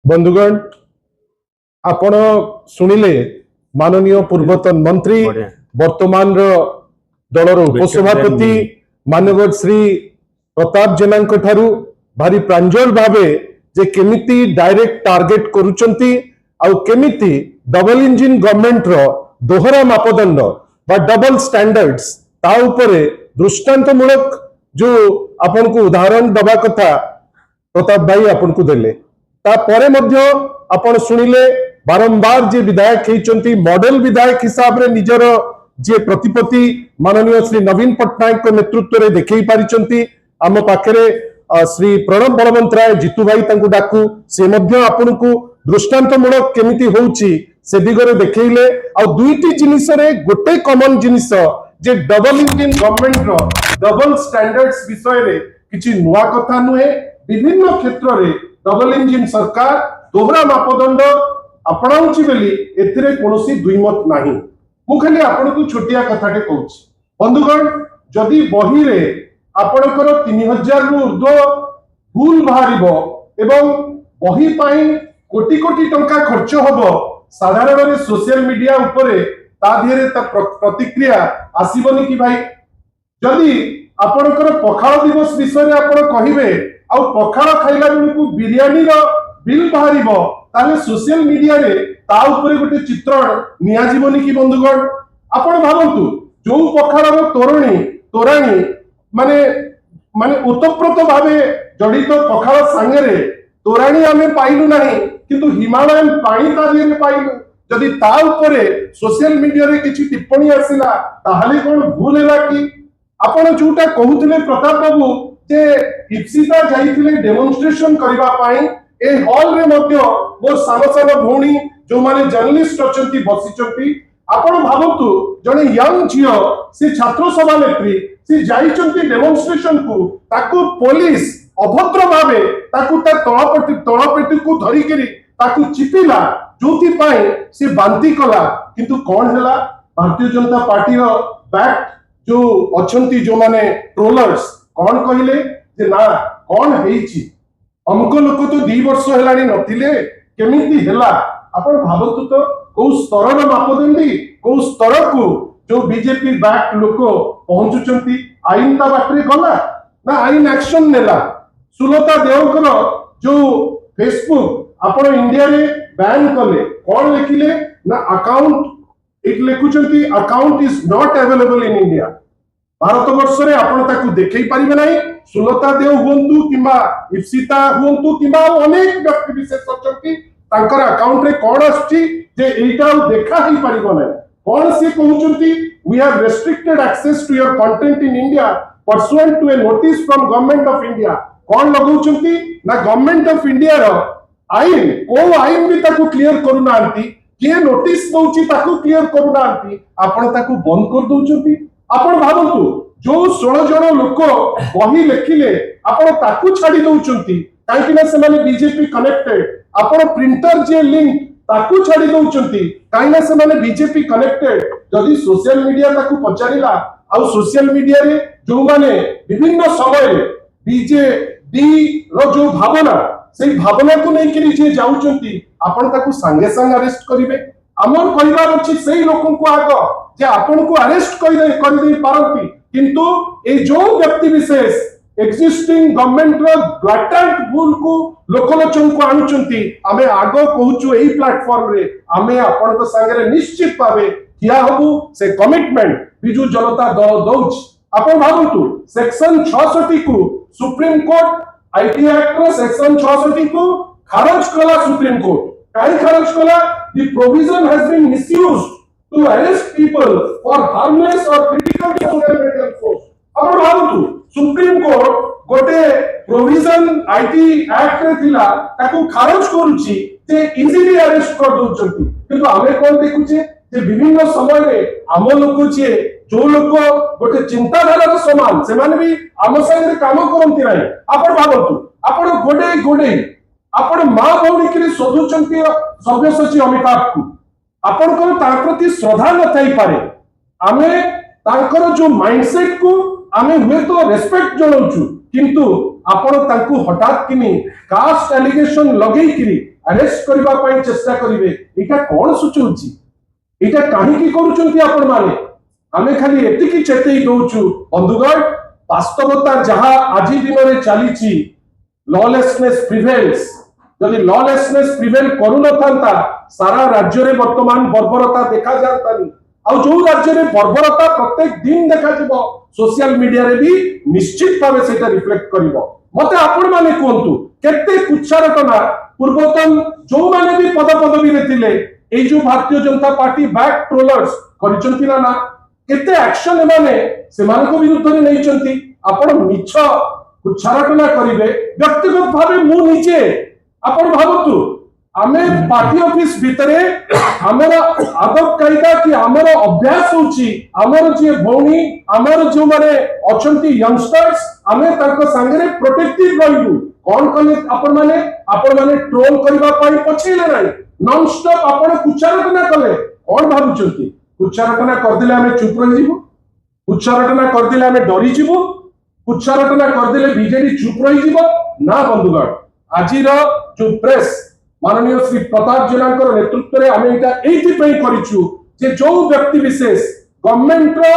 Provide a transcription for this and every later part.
बंधुगण आपण शुणिले माननीय पूर्वतन मंत्री वर्तमान दलर उपसभापति मानव श्री प्रताप जेना भारी प्रांजल भावे जे केमिति डायरेक्ट टार्गेट करूचंती आउ केमिति डबल इंजिन गवर्नमेंट रो दोहरा मापदंड बा डबल स्टैंडर्ड्स ता उपरे दृष्टांतमूलक जो आपन को उदाहरण दबा कथा प्रताप भाई आपन को देले तापरे मध्य आपण शुणिले बारंबार जे विधायक होती मॉडल विधायक हिसाब रे निजर जे प्रतिपत्ति माननीय श्री नवीन पट्टनायक नेतृत्व में देखई पारिचंती आम पाखरे श्री प्रणब बलवंत राय जीतू भाई तांको डाकू से मध्य आपन को दृष्टांतमूलक केमिति होउची से दिगरे देखैले आ दुईटी जिनिस रे गोटे कॉमन जिनिस जे डबल इंजिन गवर्नमेंट रो डबल स्टैंडर्ड्स विषय रे किछि नुवा कथा नुहे विभिन्न क्षेत्र रे डबल इंजिन सरकार दोहरा मापदंड अपनाउची बेली एथिरे कोनोसी दुईमत नाही मु खाली आपन को छोटिया कथाटे कहूची बंधुगण जदि बही रे आपनकर 3000 रु ऊर्ध्व भूल बाहरिबो एवं बही पाई कोटी कोटी टंका खर्च होबो साधारण रे सोशल मीडिया उपरे ता धीरे ता प्रतिक्रिया आसीबनी कि भाई जदि आपनकर पखाल दिवस विषय रे आपण कहिबे आ पखाल खाइला बेलू बिरियानी रो बिल बाहरिबो ताले सोशल मीडिया रे ता ऊपर गोटे चित्रण निया जीवनी की बंधुगण आपण भाबंतु जो पखाल रो तोराणी माने माने उतप्रोत भावे जड़ित पखाल सांगरे तोराणी आमे पाइलु नाही किंतु हिमालयन पानी ता दिरे पाइलु जदि ता ऊपर सोशल मीडिया रे किछि टिप्पणी आसिला ताहाले कोन भूल हैला कि आपण जोटा कहउतले प्रताप बाबू जे इप्सिता जाइथिले डेमोन्स्ट्रेशन करबा पाई ए हॉल रे मध्य बो सानो भौणी जो माने जर्नलिस्ट अछंती बसिचंती आपण भाबंतु जने यंग झियो से छात्र सभा नेत्री से जाइचंती डेमोन्स्ट्रेशन को ताकू पुलिस अभद्र भावे ताकू ता तळपेटी को धरी करी ताकू चिपिला जोति पाए से बांती कला किंतु कोन हैला भारतीय जनता पार्टी रो बैक जो अछंती जो माने ट्रोलर्स कोन कहिले जे ना कोन हेची हमको लोक तो 2 वर्ष हेलानी नथिले केमिति हेला आपण भाबतु तो को स्तर रो मापदंडी को स्तर को जो बीजेपी बैक लोक पहुंचुचंती आईन ता बाटरे गला ना आईन एक्शन नेला सुलता देवकर जो फेसबुक आपण इंडिया रे बैन कले कोन लिखिले ना अकाउंट इट लिखुचंती account is not available in India Bharat वर्ष रे आपण ताकू देखै परिबे नाही सुलता देव हुंतु किबा इप्सिता हुंतु किबा अनेक व्यक्ति विशेष अछंती तांकर अकाउंट रे कोन आछि जे एटा देखा ही परिबो नाही कोन से कहउचंती we have restricted access to your content in India pursuant to a notice from government of India कोन लगउचंती ना गवर्नमेंट ऑफ इंडिया रो आईन को आईन भी ताकू क्लियर करू नांती के नोटिस दउची ताकू क्लियर करू नांती आपण ताकू बंद कर दउचंती आपण भाबंतु जो 16 जण लोक बही लेखिले आपण ताकू छाडी दउचंती काहे ना से माने बीजेपी कनेक्टेड आपण प्रिंटर जे लिंक ताकू छाडी दउचंती काहे ना से माने बीजेपी कनेक्टेड जदी सोशल मीडिया ताकू पचारिला आ सोशल मीडिया रे जो माने विभिन्न समय बीजेडी रो जो भावना से भावना को नहीं कि जे जाउचंती आपण ताकू संगे संग अरेस्ट करिवे हमर कहबार अछि सेही लोकन को आगो जे आपण को अरेस्ट कर दे पारंती किंतु ए जो व्यक्ति विशेष एक्जिस्टिंग गवर्नमेंट रो ब्लैटेंट भूल को लोकलोचन को आनुचंती हमें आगो कहूचु एही प्लेटफॉर्म रे हमें आपण को संगे निश्चित पावे किया होबु से कमिटमेंट बिजू जनता दल दउच आपण भाबंतु सेक्शन 66 को सुप्रीम कोर्ट आईटी एक्ट रो सेक्शन 66 को खारिज कला सुप्रीम कोर्ट काहे खारिज कला the provision has been misused to arrest people for harmless or critical social force आपण भाबंतु सुप्रीम कोर्ट गोटे प्रोविजन आईटी एक्ट रे थिला ताको खारिज करूची जे इजीली अरेस्ट कर दोचंती किंतु हमें कोन देखुचे जे विभिन्न समय रे आम लोक जे जो लोक गोटे चिंताधारा समान से माने भी आम संगे काम करंती नाही आपण भाबंतु आपण गोडे आपण मां भौणी के सोधुचंती सव्यसाची अमिताभ को आपण को तार प्रति श्रद्धा न थाई पारे आमे तांकर जो माइंडसेट को आमे हुए तो रेस्पेक्ट जनाउछु किंतु आपण तांकू हठात किनी कास्ट एलिगेशन लगेई किरी अरेस्ट करबा पई चेष्टा करिवे एटा कोन सुचुची एटा काहे की करूचंती आपण माने आमे खाली एतिकी चेतई दउछु बंधुगण वास्तवता जहां आज दिन रे चलीची लॉलेसनेस प्रिवेल्स जदि लॉलेसनेस प्रिवेल करू न थांता सारा राज्य रे वर्तमान बर्बरता देखा जातानी आ जो राज्य रे बर्बरता प्रत्येक दिन देखा जिवो सोशल मीडिया रे भी निश्चित भावे सेटा रिफ्लेक्ट करिवो मते आपण माने कोंतु केते कुच्छारटना पूर्वतन जो माने भी पद पदवी रे थिले ए जो Bharatiya Janata party back trollers करिसंती ना केते एक्शन माने से मानको विरुद्ध रे नैचंती आपण मिछ कुच्छारटना करिवे व्यक्तिगत भावे मु निजे आपण भाबतु आमे पार्टी ऑफिस भितरे हमर आदत कायदा कि हमर अभ्यास होची हमर जे भौणी हमर जो माने अछंती यंगस्टर्स आमे तांको संगे प्रोटेक्टिव रहिबु कोन कले आपण माने ट्रोल करबा पई पछिले नै नॉन स्टॉप आपण कुच्छारटना कले कोन भाबुचंती कुच्छारटना कर दिले आमे चुप रहि जिवु कुच्छारटना कर दिले आमे डरी जिवु कुच्छारटना कर दिले बीजेडी चुप रहि जिवो ना बंधुगण आजिर जो प्रेस माननीय श्री प्रताप जेनाकर नेतृत्व रे आमे एटा एथि पई करिछु जे जो व्यक्ति विशेष गवर्नमेंट रो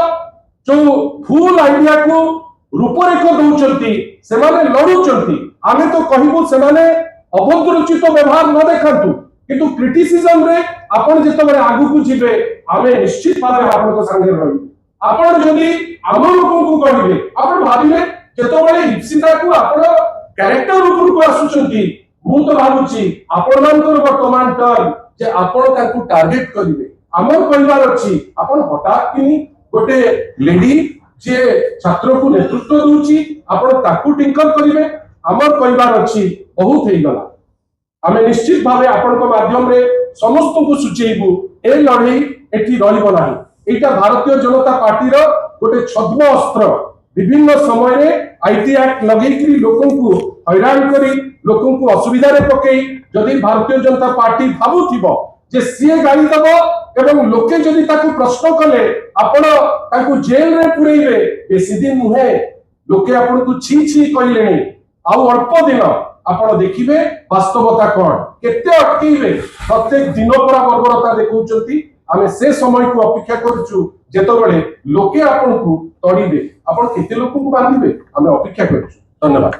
जो फुल आइडिया को रूपरेख दउचंती से माने लडुचंती आमे तो कहिबो से माने अभद्रचित व्यवहार न देखांतु किंतु क्रिटिसिज्म रे आपण जेतो बरे आगु को जिबे आमे निश्चित भाबे आपण को संगे रहू आपण जदी आम लोगन को कहिबे आपण भाबिले जेतो बरे इप्सिता को आपण कैरेक्टर ऊपर को आसुचंती मु तो भाबुची आपण मानकर वर्तमान टर्न जे आपण ताकू टार्गेट करिवे हमर परिवार अछि आपण हठात किनी गोटे लेडी जे छात्र को नेतृत्व दोची आपण ताकू टिंकर करिवे हमर परिवार अछि बहुत हेई गला हमें निश्चित भावे आपण को माध्यम रे समस्त को सुचेइबु ए लड़ाई एठी रहिबो नाही एटा भारतीय जनता पार्टी रो गोटे छद्म अस्त्र विभिन्न समय रे आईटी एक्ट लगेइकरी लोकन को हैरान करी लोकन को असुविधा रे पकई जदि भारतीय जनता पार्टी भाबुथिबो जे सीए गाड़ी दबो एवं लोके जदि ताकू प्रश्न कले आपण ताकू जेल रे पुरैबे बेसी दिन मुहे लोके आपण को छी छी कइलेनी आ अल्प दिन आपण देखिबे वास्तवता कोन केते अटकीबे प्रत्येक दिन पर बर्बरता देखौचंती आमे से समय को अपेक्षा करछु जेतो बळे लोके आपण को तडीबे आपण केते लोक को बांधिबे आमे अपेक्षा करछु धन्यवाद।